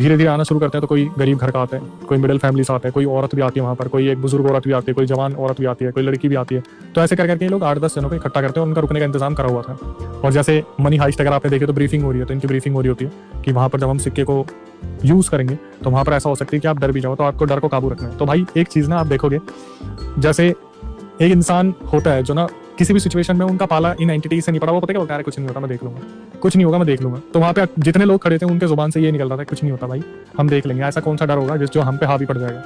धीरे धीरे आना शुरू करते हैं तो कोई गरीब घर का आता है, कोई मिडिल फैमिली से आता है, कोई औरत भी आती है वहाँ पर, कोई एक बुजुर्ग औरत भी आती है, कोई जवान औरत भी आती है, कोई लड़की भी आती है। तो ऐसे कर करके ये लोग 8-10 जनों को इकट्ठा करते हैं और उनका रुकने का इंतजाम करा हुआ था। और जैसे मनी हाइस्ट अगर आपने देखे तो ब्रीफिंग हो रही है, तो इनकी ब्रीफिंग हो रही होती है कि वहाँ पर जब हम सिक्के को यूज़ करेंगे तो वहाँ पर ऐसा हो सकता है कि आप डर भी जाओ, तो आपको डर को काबू रखना है। तो भाई एक चीज़ ना आप देखोगे, जैसे एक इंसान होता है जो ना किसी भी सिचुएशन में उनका पाला इन एंटिटी से नहीं पड़ा, वो पता क्या बोलता है, कुछ नहीं होता मैं देख लूंगा, कुछ नहीं होगा मैं देख लूंगा। तो वहाँ पे जितने लोग खड़े थे उनके जुबान से ये निकल रहा था कुछ नहीं होता भाई, हम देख लेंगे। ऐसा कौन सा डर होगा जिस जो हम पे हावी पड़ जाएगा।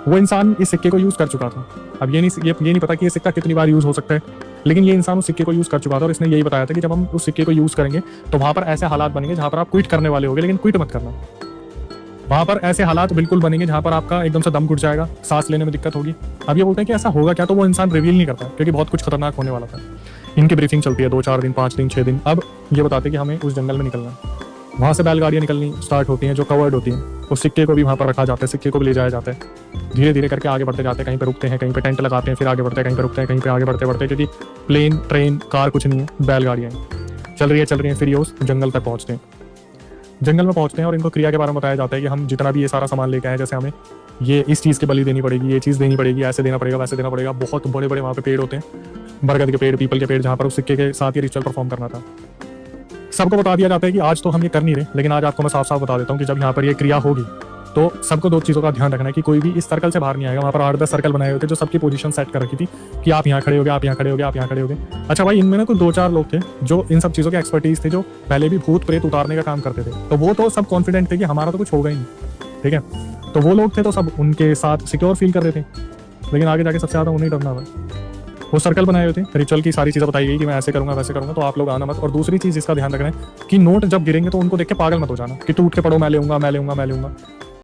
वो इंसान इस सिक्के को यूज़ कर चुका था। अब ये नहीं पता कि ये सिक्का कितनी बार यूज़ हो सकता है, लेकिन ये इंसान उस सिक्के को यूज़ कर चुका था और इसने यही बताया था कि जब हम उस सिक्के को यूज़ करेंगे तो वहाँ पर ऐसे हालात बनेंगे जहाँ पर आप क्विट करने वाले होगे, लेकिन क्विट मत करना। वहाँ पर ऐसे हालात बिल्कुल बनेंगे जहाँ पर आपका एकदम से दम घुट जाएगा, सांस लेने में दिक्कत होगी। अब ये बोलते हैं कि ऐसा होगा क्या, तो वो इंसान रिवील नहीं करता क्योंकि बहुत कुछ खतरनाक होने वाला था। इनकी ब्रीफिंग चलती है 2-4 दिन, 5 दिन, 6 दिन। अब ये बताते कि हमें उस जंगल में निकलना है। वहाँ से बैलगाड़ियाँ निकलनी स्टार्ट होती हैं जो कवर्ड होती हैं। उस सिक्के को भी वहाँ पर रखा जाता है, सिक्के को भी ले जाया जाता है। धीरे धीरे करके आगे बढ़ते जाते हैं, कहीं पे रुकते हैं, कहीं पे टेंट लगाते हैं, फिर आगे बढ़ते हैं, कहीं पे रुकते हैं, कहीं पे आगे बढ़ते बढ़ते, क्योंकि प्लेन, ट्रेन, कार कुछ नहीं है, बैलगाड़ियाँ चल रही हैं। फिर ये उस जंगल तक पहुँचते हैं। जंगल में पहुंचते हैं और इनको क्रिया के बारे में बताया जाता है कि हम जितना भी ये सारा सामान लेके आए, जैसे हमें ये इस चीज़ की बलि देनी पड़ेगी, ये चीज़ देनी पड़ेगी, ऐसे देना पड़ेगा, वैसे देना पड़ेगा। बहुत बड़े बड़े वहाँ पे पेड़ होते हैं, बरगद के पेड़, पीपल के पेड़, जहाँ पर उस सिक्के के साथ ये रिचुअल परफॉर्म करना था। सबको बता दिया जाता है कि आज तो हम ये कर नहीं रहे, लेकिन आज आपको मैं साफ साफ बता देता हूँ कि जब यहाँ पर ये क्रिया होगी तो सबको 2 चीज़ों का ध्यान रखना है कि कोई भी इस सर्कल से बाहर नहीं आएगा। वहाँ पर 8-10 सर्कल बनाए हुए थे जो सबकी पोजीशन सेट कर रखी थी कि आप यहाँ खड़े होगे, आप यहाँ खड़े होगे, आप यहाँ खड़े होगे। अच्छा भाई, इनमें ना कुछ 2-4 लोग थे जो इन सब चीज़ों के एक्सपर्टीज थे, जो पहले भी भूत प्रेत उतारने का काम करते थे। तो वो तो सब कॉन्फिडेंट थे कि हमारा तो कुछ होगा ही नहीं, ठीक है। तो वो लोग थे तो सब उनके साथ सिक्योर फील कर रहे थे, लेकिन आगे जाके सबसे ज़्यादा उन्हें डरना हुआ। वो सर्कल बनाए हुए थे, रिचुअल की सारी चीज़ें बताई गई कि मैं ऐसे करूँगा, वैसे करूँगा, तो आप लोग आना मत। और दूसरी चीज़ इसका ध्यान रखना है कि नोट जब गिरेंगे तो उनको देख के पागल मत हो जाना कि तू उठ के पढ़ो, मैं ले लूँगा, मैं ले लूँगा, मैं ले लूँगा।